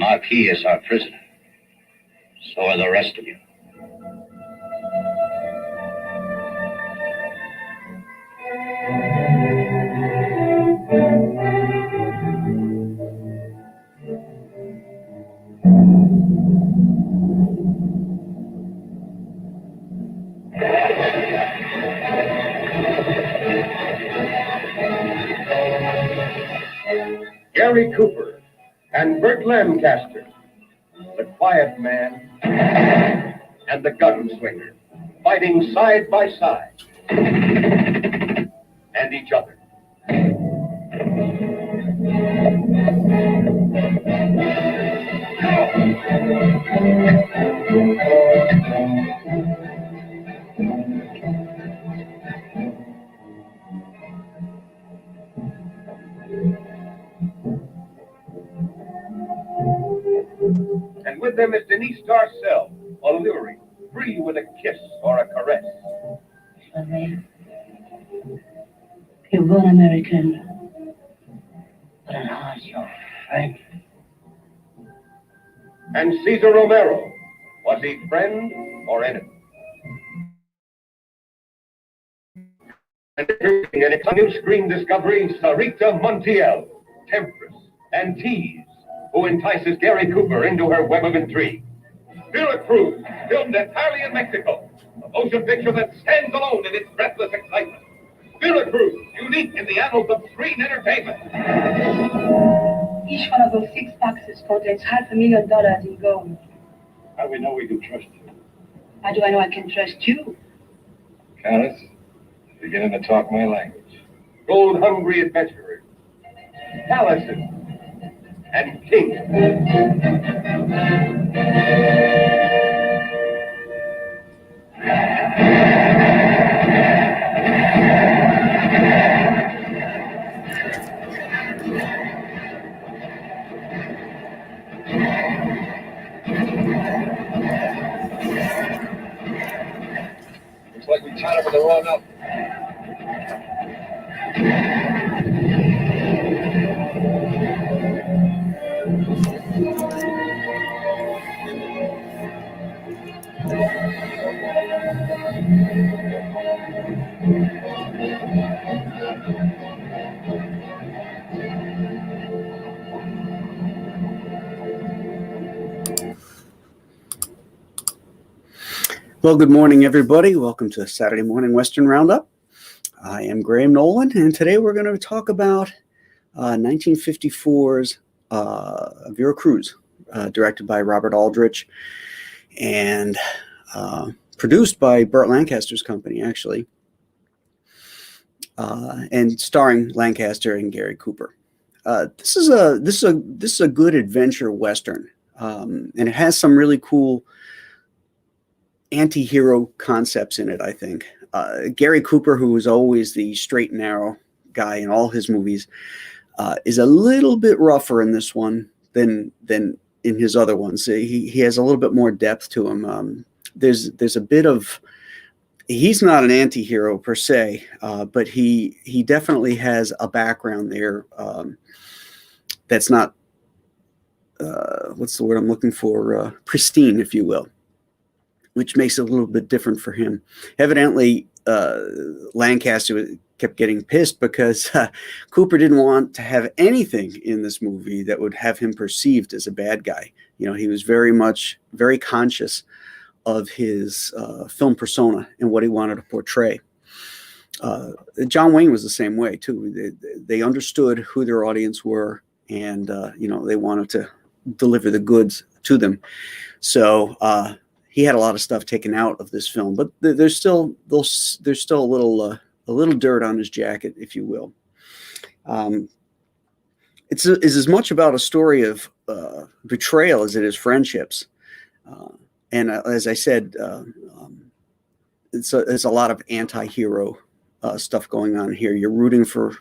Marquis is our prisoner. So are the rest of you. Gary Cooper and Burt Lancaster, the quiet man and the gunslinger, fighting side by side, and each other. And with them is Denise Darcell, alluring, free with a kiss or a caress. You're born American, but at heart you're French. And Cesar Romero, was he friend or enemy? And in its new screen discovery, Sarita Montiel, temptress and tease, who entices Gary Cooper into her web of intrigue. Vera Cruz, filmed entirely in Mexico, a motion picture that stands alone in its breathless excitement. Vera Cruz, unique in the annals of screen entertainment. Each one of those 6 boxes contains $500,000 in gold. How do we know we can trust you? How do I know I can trust you? Countess, you're beginning to talk my language. Gold-hungry adventurers, palaces, and kings. Looks like we tied up with the ROUNDUP. Well, good morning, everybody. Welcome to Saturday Morning Western Roundup. I am Graham Nolan, and today we're going to talk about 1954's Vera Cruz, directed by Robert Aldrich and produced by Burt Lancaster's company, actually, and starring Lancaster and Gary Cooper. This is a good adventure western, and it has some really cool anti-hero concepts in it, I think. Gary Cooper, who was always the straight and narrow guy in all his movies, is a little bit rougher in this one than in his other ones. He has a little bit more depth to him. There's a bit of, he's not an anti-hero per se, but he definitely has a background there that's not, what's the word I'm looking for, pristine, if you will, which makes it a little bit different for him. Evidently, Lancaster kept getting pissed because Cooper didn't want to have anything in this movie that would have him perceived as a bad guy. You know, he was very conscious of his film persona and what he wanted to portray. John Wayne was the same way, too. They understood who their audience were, and, they wanted to deliver the goods to them. So, he had a lot of stuff taken out of this film, but there's still a little dirt on his jacket, if you will. It's as much about a story of betrayal as it is friendships, and as I said, it's a lot of anti-hero stuff going on here. You're rooting for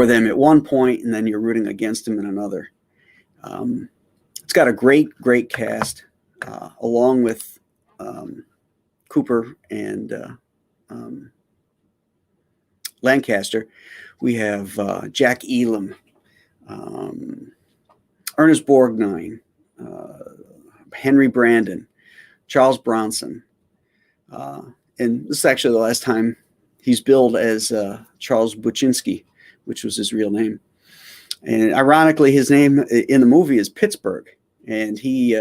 them at one point, and then you're rooting against them in another. It's got a great cast. Along with Cooper and Lancaster, we have Jack Elam, Ernest Borgnine, Henry Brandon, Charles Bronson. And this is actually the last time he's billed as Charles Buczynski, which was his real name. And ironically, his name in the movie is Pittsburgh. And he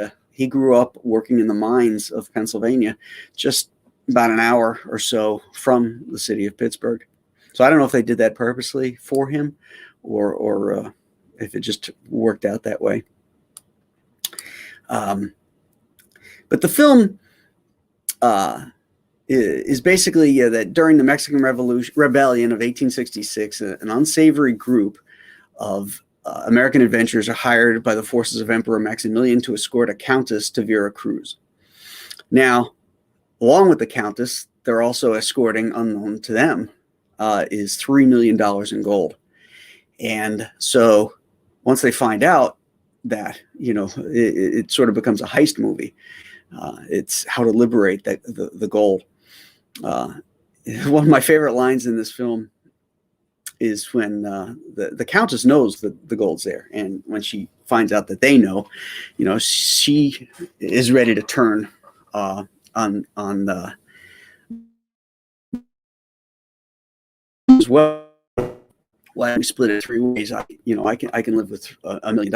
grew up working in the mines of Pennsylvania, just about an hour or so from the city of Pittsburgh. So I don't know if they did that purposely for him or if it just worked out that way. But the film is basically that during the Mexican Rebellion of 1866, an unsavory group of American adventurers are hired by the forces of Emperor Maximilian to escort a countess to Vera Cruz. Now, along with the countess, they're also escorting, unknown to them, is $3 million in gold. And so once they find out that, it sort of becomes a heist movie. It's how to liberate the gold. One of my favorite lines in this film is when the countess knows that the gold's there, and when she finds out that they know, she is ready to turn on as well. Well, we split it 3 ways. I can live with $1 million,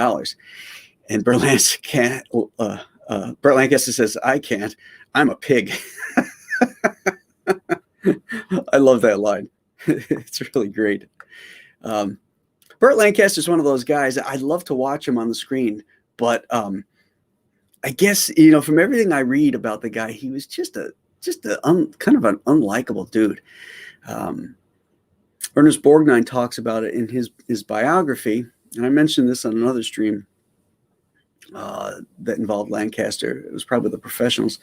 and Burt Lancaster says, "I can't. I'm a pig." I love that line. It's really great. Burt Lancaster is one of those guys. I love to watch him on the screen, but I guess from everything I read about the guy, he was just a kind of an unlikable dude. Ernest Borgnine talks about it in his biography, and I mentioned this on another stream that involved Lancaster. It was probably The Professionals.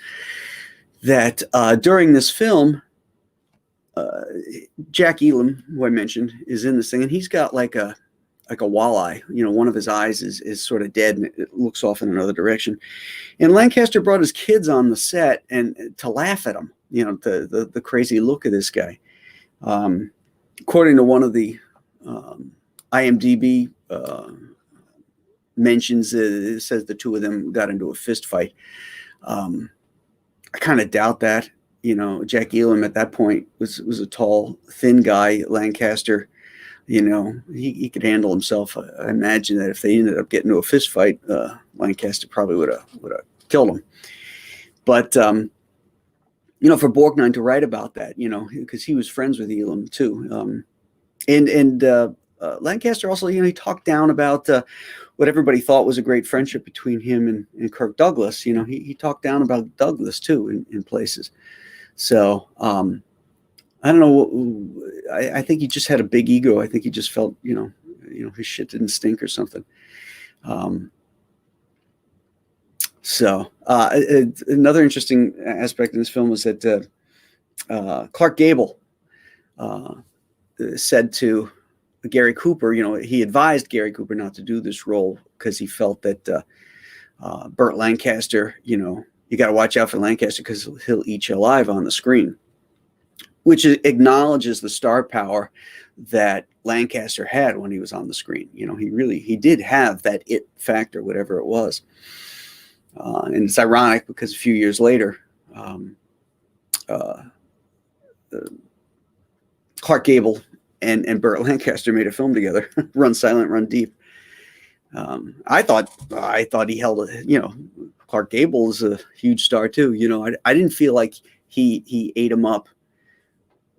That during this film, Jack Elam, who I mentioned, is in this thing, and he's got like a walleye. One of his eyes is sort of dead, and it looks off in another direction. And Lancaster brought his kids on the set and to laugh at him. The crazy look of this guy. According to one of the IMDb mentions, it says the two of them got into a fist fight. I kind of doubt that. Jack Elam at that point was a tall, thin guy. Lancaster, he could handle himself. I imagine that if they ended up getting into a fist fight, Lancaster probably would have killed him. But for Borgnine to write about that, because he was friends with Elam too, and Lancaster also, he talked down about what everybody thought was a great friendship between him and Kirk Douglas. He talked down about Douglas too in places. So I don't know. I think he just had a big ego. I think he just felt, his shit didn't stink or something. So another interesting aspect in this film was that Clark Gable said to Gary Cooper, he advised Gary Cooper not to do this role because he felt that Burt Lancaster, you got to watch out for Lancaster because he'll eat you alive on the screen, which acknowledges the star power that Lancaster had when he was on the screen. He did have that it factor, whatever it was. And it's ironic because a few years later, Clark Gable and Burt Lancaster made a film together, Run Silent, Run Deep. I thought he held Clark Gable is a huge star too. I didn't feel like he ate him up,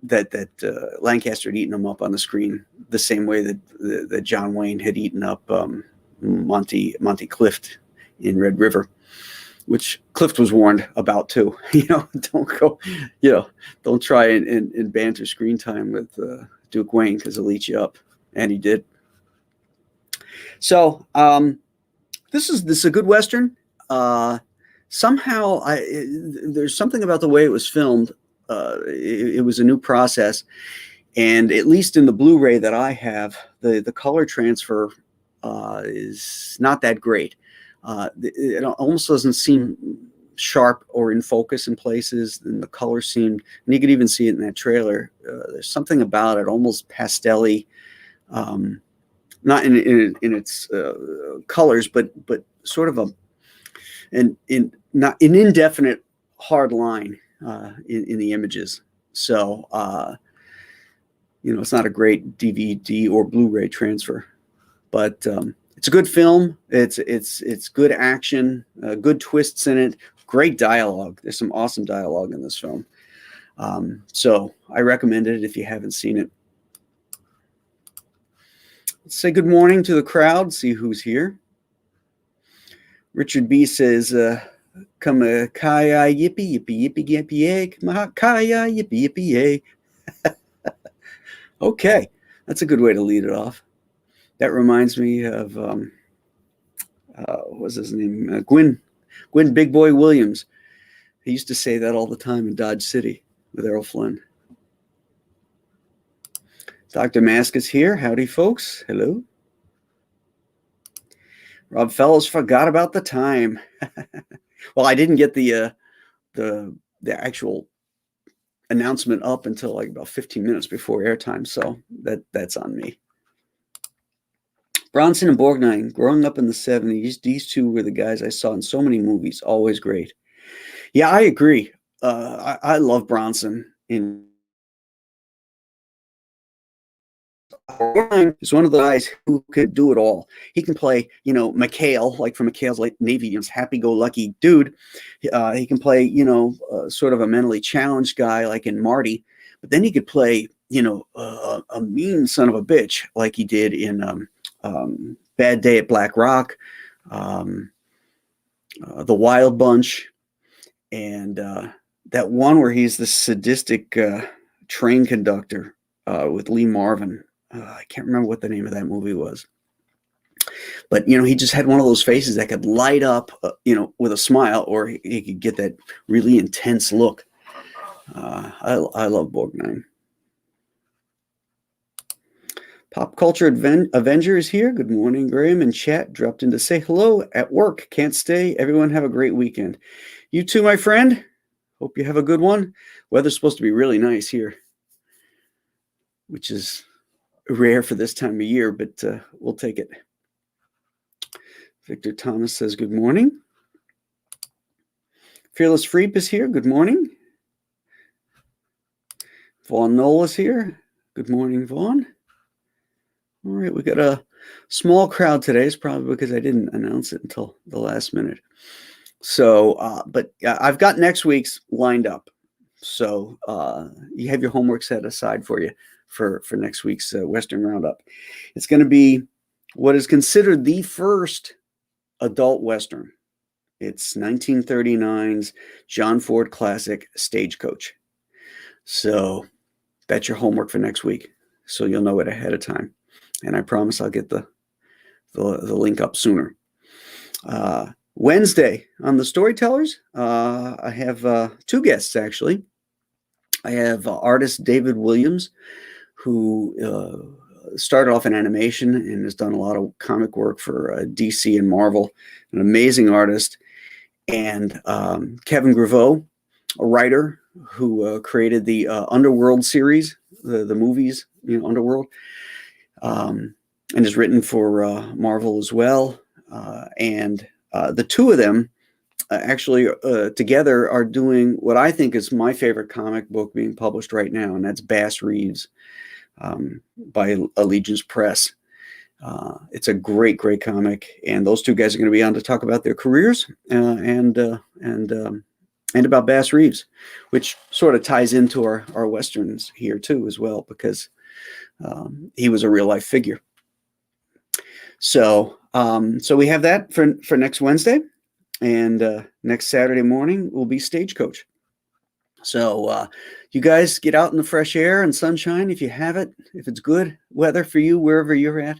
that Lancaster had eaten him up on the screen the same way that John Wayne had eaten up Monty Clift in Red River, which Clift was warned about too. Don't go, don't try and banter screen time with Duke Wayne because he'll eat you up, and he did. So this is a good Western. Somehow there's something about the way it was filmed. It was a new process, and at least in the Blu-ray that I have, the color transfer is not that great. It almost doesn't seem sharp or in focus in places, and the color seemed, and you could even see it in that trailer. There's something about it, almost pastel-y, not in its colors, but sort of not an indefinite hard line in the images. So it's not a great DVD or Blu-ray transfer, but it's a good film. It's good action, good twists in it, great dialogue. There's some awesome dialogue in this film. So I recommend it if you haven't seen it. Let's say good morning to the crowd, see who's here. Richard B says, come kaya yippee, yippee, yippee, yippee, yay, kaya yippee, yippee, yay. Okay, that's a good way to lead it off. That reminds me of, what was his name? Gwyn Big Boy Williams. He used to say that all the time in Dodge City with Errol Flynn. Dr. Mask is here. Howdy, folks. Hello. Rob Fellows forgot about the time. Well, I didn't get the actual announcement up until like about 15 minutes before airtime, so that's on me. Bronson and Borgnine, growing up in the 70s, these two were the guys I saw in so many movies. Always great. Yeah, I agree. I love Bronson. Is one of the guys who could do it all. He can play, McHale, like from McHale's Navy, happy-go-lucky dude. He can play, sort of a mentally challenged guy, like in Marty. But then he could play, a mean son of a bitch, like he did in Bad Day at Black Rock, The Wild Bunch, and that one where he's the sadistic train conductor with Lee Marvin. I can't remember what the name of that movie was. But, he just had one of those faces that could light up, with a smile, or he could get that really intense look. I love Borgnine. Pop Culture Avenger is here. Good morning, Graham in chat. Dropped in to say hello at work. Can't stay. Everyone have a great weekend. You too, my friend. Hope you have a good one. Weather's supposed to be really nice here, which is rare for this time of year, but we'll take it. Victor Thomas says good morning. Fearless Freep is here. Good morning. Vaughn Knoll is here. Good morning, Vaughn. All right, we got a small crowd today. It's probably because I didn't announce it until the last minute. So, but I've got next week's lined up. So you have your homework set aside for you for next week's Western Roundup. It's going to be what is considered the first adult Western. It's 1939's John Ford classic, Stagecoach. So that's your homework for next week. So you'll know it ahead of time. And I promise I'll get the link up sooner. Wednesday on the Storytellers, I have two guests, actually. I have artist David Williams, who started off in animation and has done a lot of comic work for DC and Marvel, an amazing artist. And Kevin Graveau, a writer who created the Underworld series, the movies, Underworld, and has written for Marvel as well. And the two of them actually together are doing what I think is my favorite comic book being published right now, and that's Bass Reeves by Allegiance Press. It's a great, great comic, and those two guys are going to be on to talk about their careers and about Bass Reeves, which sort of ties into our Westerns here too as well, because he was a real life figure. So we have that for next Wednesday, and next Saturday morning will be Stagecoach. So you guys get out in the fresh air and sunshine if you have it, if it's good weather for you wherever you're at,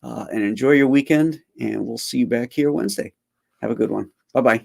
and enjoy your weekend. And we'll see you back here Wednesday. Have a good one. Bye-bye.